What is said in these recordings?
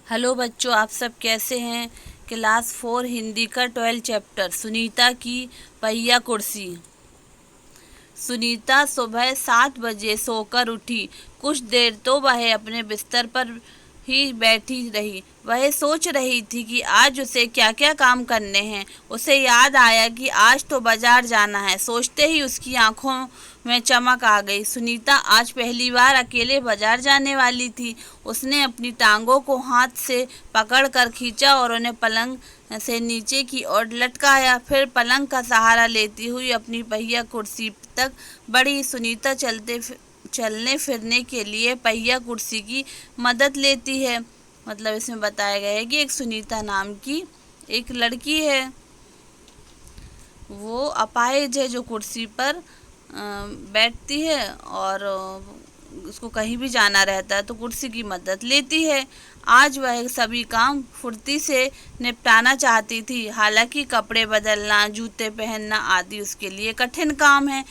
Hello बच्चों, आप सब कैसे हैं। क्लास 4 हिंदी का 12 चैप्टर सुनीता की पहिया कुर्सी। सुनीता सुबह 7 बजे सोकर उठी। कुछ देर तो वह अपने बिस्तर पर ही बैठी रही। वह सोच रही थी कि आज उसे क्या क्या काम करने हैं। उसे याद आया कि आज तो बाजार जाना है। सोचते ही उसकी आंखों में चमक आ गई। सुनीता आज पहली बार अकेले बाजार जाने वाली थी। उसने अपनी टांगों को हाथ से पकड़कर खींचा और उन्हें पलंग से नीचे की ओर लटकाया। फिर पलंग का सहारा लेती हुई अपनी पहिया कुर्सी तक बढ़ी। सुनीता चलने फिरने के लिए पहिया कुर्सी की मदद लेती है। मतलब इसमें बताया गया है कि एक सुनीता नाम की एक लड़की है, वो अपाहिज है, जो कुर्सी पर बैठती है और उसको कहीं भी जाना रहता है तो कुर्सी की मदद लेती है। आज वह सभी काम फुर्ती से निपटाना चाहती थी। हालांकि कपड़े बदलना, जूते पहनना आदि उसके लिए कठिन काम है,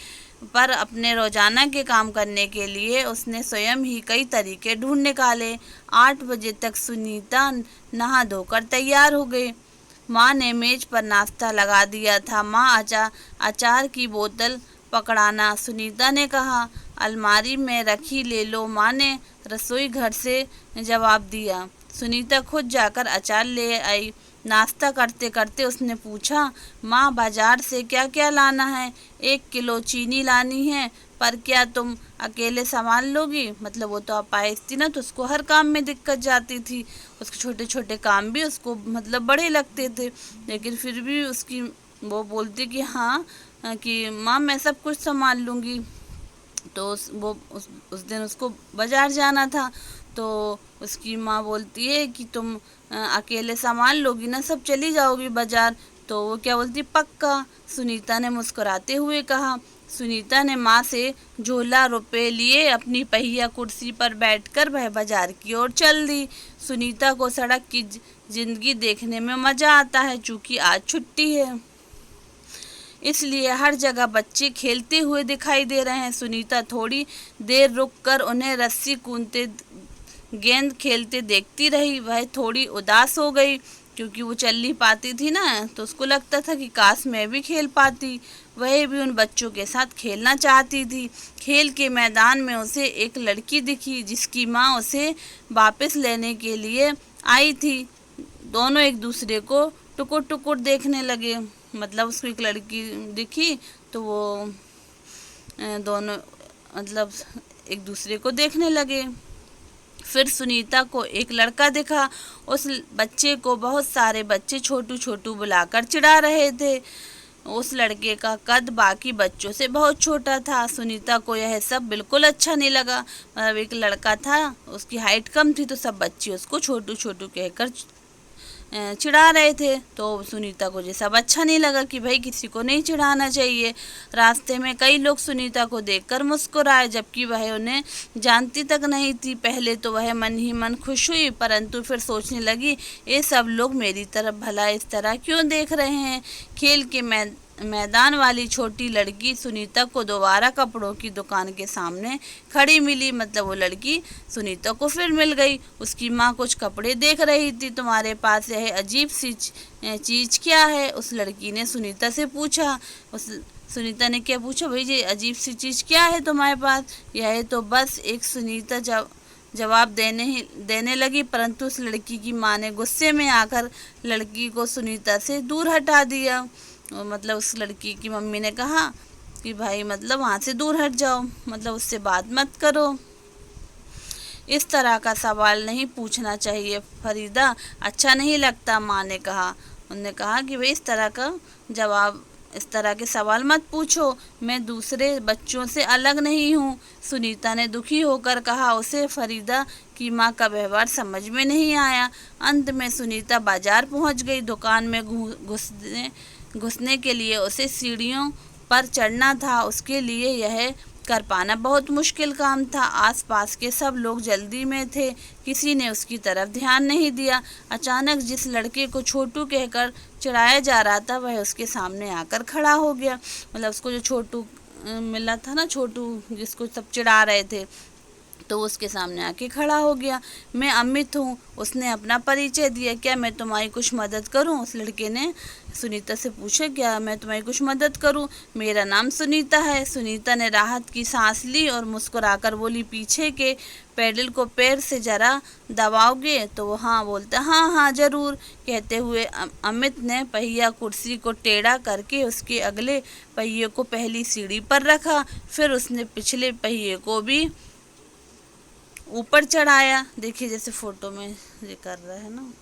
पर अपने रोजाना के काम करने के लिए उसने स्वयं ही कई तरीके ढूंढ निकाले। 8 बजे तक सुनीता नहा धोकर तैयार हो गई। माँ ने मेज पर नाश्ता लगा दिया था। माँ अचार की बोतल पकड़ाना, सुनीता ने कहा। अलमारी में रखी, ले लो, माँ ने रसोई घर से जवाब दिया। सुनीता खुद जाकर अचार ले आई। नाश्ता करते करते उसने पूछा, माँ बाजार से क्या क्या लाना है। 1 किलो चीनी लानी है, पर क्या तुम अकेले संभाल लोगी। मतलब वो तो अपाहिज थी ना, तो उसको हर काम में दिक्कत जाती थी। उसके छोटे छोटे काम भी उसको मतलब बड़े लगते थे, लेकिन फिर भी उसकी वो बोलती कि हाँ, कि माँ मैं सब कुछ संभाल लूँगी। तो उस दिन उसको बाजार जाना था, तो उसकी माँ बोलती है कि तुम अकेले संभाल लोगी ना, सब चली जाओगी बाजार। तो वो क्या बोलती, पक्का। सुनीता ने मुस्कुराते हुए कहा। सुनीता ने माँ से झोला रुपए लिए अपनी पहिया कुर्सी पर बैठकर वह बाजार की ओर चल दी। सुनीता को सड़क की जिंदगी देखने में मजा आता है, चूंकि आज छुट्टी है, इसलिए हर जगह बच्चे खेलते हुए दिखाई दे रहे हैं। सुनीता थोड़ी देर रुककर उन्हें रस्सी कूदते, गेंद खेलते देखती रही। वह थोड़ी उदास हो गई, क्योंकि वो चल नहीं पाती थी ना, तो उसको लगता था कि काश मैं भी खेल पाती। वह भी उन बच्चों के साथ खेलना चाहती थी। खेल के मैदान में उसे एक लड़की दिखी, जिसकी माँ उसे वापस लेने के लिए आई थी। दोनों एक दूसरे को टुकुर टुकुर देखने लगे। मतलब उसको एक लड़की दिखी, तो वो दोनों मतलब एक दूसरे को देखने लगे। फिर सुनीता को एक लड़का दिखा। उस बच्चे को बहुत सारे बच्चे छोटू छोटू बुलाकर चिढ़ा रहे थे। उस लड़के का कद बाकी बच्चों से बहुत छोटा था। सुनीता को यह सब बिल्कुल अच्छा नहीं लगा। मतलब एक लड़का था, उसकी हाइट कम थी, तो सब बच्चे उसको छोटू छोटू कहकर चिढ़ा रहे थे। तो सुनीता को ये सब अच्छा नहीं लगा कि भाई किसी को नहीं चिढ़ाना चाहिए। रास्ते में कई लोग सुनीता को देखकर मुस्कुराए, जबकि वह उन्हें जानती तक नहीं थी। पहले तो वह मन ही मन खुश हुई, परंतु फिर सोचने लगी, ये सब लोग मेरी तरफ भला इस तरह क्यों देख रहे हैं। खेल के मैदान वाली छोटी लड़की सुनीता को दोबारा कपड़ों की दुकान के सामने खड़ी मिली। मतलब वो लड़की सुनीता को फिर मिल गई। उसकी माँ कुछ कपड़े देख रही थी। तुम्हारे पास यह अजीब सी चीज़ क्या है, उस लड़की ने सुनीता से पूछा। उस सुनीता ने क्या पूछा, भाई ये अजीब सी चीज़ क्या है तुम्हारे पास। यह तो बस एक, सुनीता जवाब देने लगी, परंतु उस लड़की की माँ ने गुस्से में आकर लड़की को सुनीता से दूर हटा दिया। मतलब उस लड़की की मम्मी ने कहा कि भाई मतलब वहाँ से दूर हट जाओ, मतलब उससे बात मत करो। इस तरह का सवाल नहीं पूछना चाहिए फरीदा, अच्छा नहीं लगता, माँ ने कहा। उन्होंने कहा कि भाई इस तरह के सवाल मत पूछो, मैं दूसरे बच्चों से अलग नहीं हूँ। सुनीता ने दुखी होकर कहा। उसे फरीदा की माँ का व्यवहार समझ में नहीं आया। अंत में सुनीता बाजार पहुँच गई। दुकान में घुसने के लिए उसे सीढ़ियों पर चढ़ना था। उसके लिए यह कर पाना बहुत मुश्किल काम था। आसपास के सब लोग जल्दी में थे, किसी ने उसकी तरफ ध्यान नहीं दिया। अचानक जिस लड़के को छोटू कहकर चिढ़ाया जा रहा था, वह उसके सामने आकर खड़ा हो गया। मतलब उसको जो छोटू मिला था ना, छोटू जिसको सब चिढ़ा रहे थे, तो वो उसके सामने आके खड़ा हो गया। मैं अमित हूँ। उसने अपना परिचय दिया। क्या मैं तुम्हारी कुछ मदद करूँ? उस लड़के ने सुनीता से पूछा, क्या मैं तुम्हारी कुछ मदद करूँ? मेरा नाम सुनीता है। सुनीता ने राहत की सांस ली और मुस्कुराकर बोली, पीछे के पैडल को पैर से जरा दबाओगे? तो वो हाँ बोलता, हाँ हाँ ज़रूर। कहते हुए अमित ने पहिया कुर्सी को टेढ़ा करके उसके अगले पहिए को पहली सीढ़ी पर रखा। फिर उसने पिछले पहिए को भी ऊपर चढ़ाया। देखिए जैसे फोटो में ये कर रहा है ना।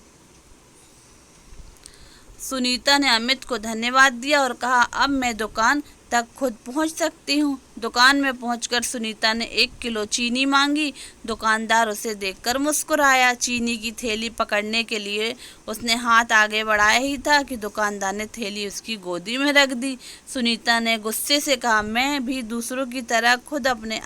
सुनीता ने अमित को धन्यवाद दिया और कहा, अब मैं दुकान तक खुद पहुंच सकती हूँ। दुकान में पहुंचकर सुनीता ने 1 किलो चीनी मांगी। दुकानदार उसे देखकर मुस्कुराया। चीनी की थैली पकड़ने के लिए उसने हाथ आगे बढ़ाया ही था कि दुकानदार ने थैली उसकी गोदी में रख दी। सुनीता ने गुस्से से कहा, मैं भी दूसरों की तरह खुद अपने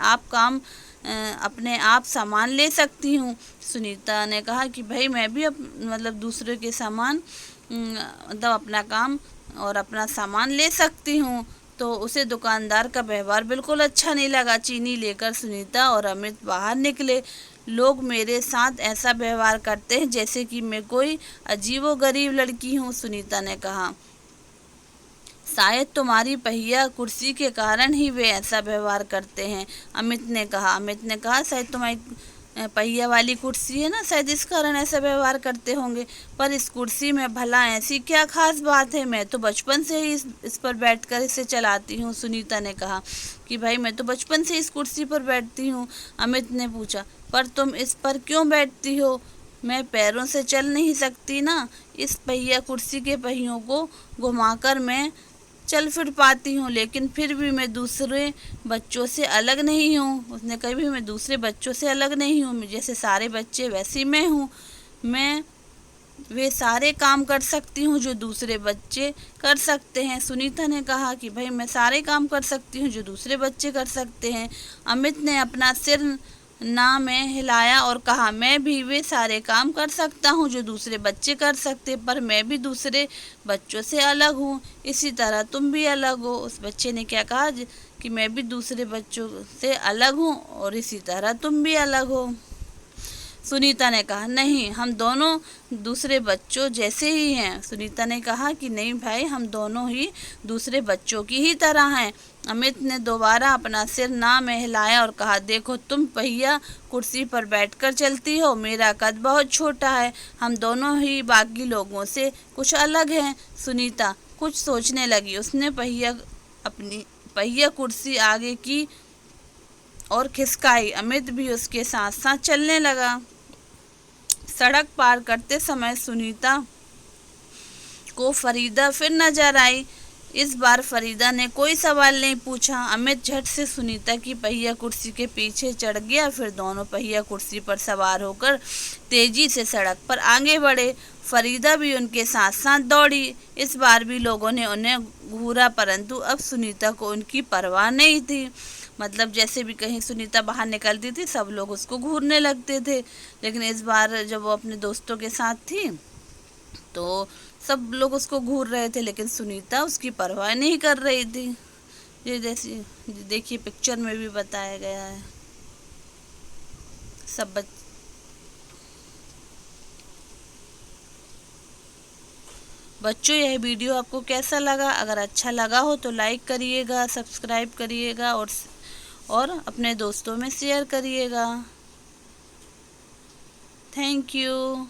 आप सामान ले सकती हूँ। सुनीता ने कहा कि भाई मैं भी मतलब दूसरे के सामान मतलब अपना काम और अपना सामान ले सकती हूँ। तो उसे दुकानदार का व्यवहार बिल्कुल अच्छा नहीं लगा। चीनी लेकर सुनीता और अमित बाहर निकले। लोग मेरे साथ ऐसा व्यवहार करते हैं जैसे कि मैं कोई अजीबोगरीब लड़की हूँ, सुनीता ने कहा। शायद तुम्हारी पहिया कुर्सी के कारण ही वे ऐसा व्यवहार करते हैं, अमित ने कहा शायद तुम्हारी पहिया वाली कुर्सी है ना, शायद इस कारण ऐसा व्यवहार करते होंगे। पर इस कुर्सी में भला ऐसी क्या खास बात है? मैं तो बचपन से ही इस पर बैठकर इसे चलाती हूँ, सुनीता ने कहा कि भाई मैं तो बचपन से इस कुर्सी पर बैठती हूँ। अमित ने पूछा, पर तुम इस पर क्यों बैठती हो? मैं पैरों से चल नहीं सकती ना। इस पहिया कुर्सी के पहियों को घुमाकर मैं चल फिर पाती हूँ, लेकिन फिर भी मैं दूसरे बच्चों से अलग नहीं हूँ। उसने कहा भी मैं दूसरे बच्चों से अलग नहीं हूँ, जैसे सारे बच्चे वैसी मैं हूँ। मैं वे सारे काम कर सकती हूँ जो दूसरे बच्चे कर सकते हैं। सुनीता ने कहा कि भाई मैं सारे काम कर सकती हूँ जो दूसरे बच्चे कर सकते हैं। अमित ने अपना सिर ना में हिलाया और कहा, मैं भी वे सारे काम कर सकता हूँ जो दूसरे बच्चे कर सकते, पर मैं भी दूसरे बच्चों से अलग हूँ, इसी तरह तुम भी अलग हो। उस बच्चे ने क्या कहा कि मैं भी दूसरे बच्चों से अलग हूँ और इसी तरह तुम भी अलग हो। सुनीता ने कहा, नहीं, हम दोनों दूसरे बच्चों जैसे ही हैं। सुनीता ने कहा कि नहीं भाई, हम दोनों ही दूसरे बच्चों की ही तरह हैं। अमित ने दोबारा अपना सिर ना में हिलाया और कहा, देखो तुम पहिया कुर्सी पर बैठकर चलती हो, मेरा कद बहुत छोटा है, हम दोनों ही बाकी लोगों से कुछ अलग हैं। सुनीता कुछ सोचने लगी। उसने अपनी पहिया कुर्सी आगे की और खिसकाई। अमित भी उसके साथ साथ चलने लगा। सड़क पार करते समय सुनीता को फरीदा फिर नजर आई। इस बार फरीदा ने कोई सवाल नहीं पूछा। अमित झट से सुनीता की पहिया कुर्सी के पीछे चढ़ गया। फिर दोनों पहिया कुर्सी पर सवार होकर तेजी से सड़क पर आगे बढ़े। फरीदा भी उनके साथ साथ दौड़ी। इस बार भी लोगों ने उन्हें घूरा, परंतु अब सुनीता को उनकी परवाह नहीं थी। मतलब जैसे भी कहीं सुनीता बाहर निकलती थी सब लोग उसको घूरने लगते थे, लेकिन इस बार जब वो अपने दोस्तों के साथ थी तो सब लोग उसको घूर रहे थे, लेकिन सुनीता उसकी परवाह नहीं कर रही थी। ये जैसे देखिए पिक्चर में भी बताया गया है। सब बच्चों, यह वीडियो आपको कैसा लगा? अगर अच्छा लगा हो तो लाइक करिएगा, सब्सक्राइब करिएगा और अपने दोस्तों में शेयर करिएगा। Thank you.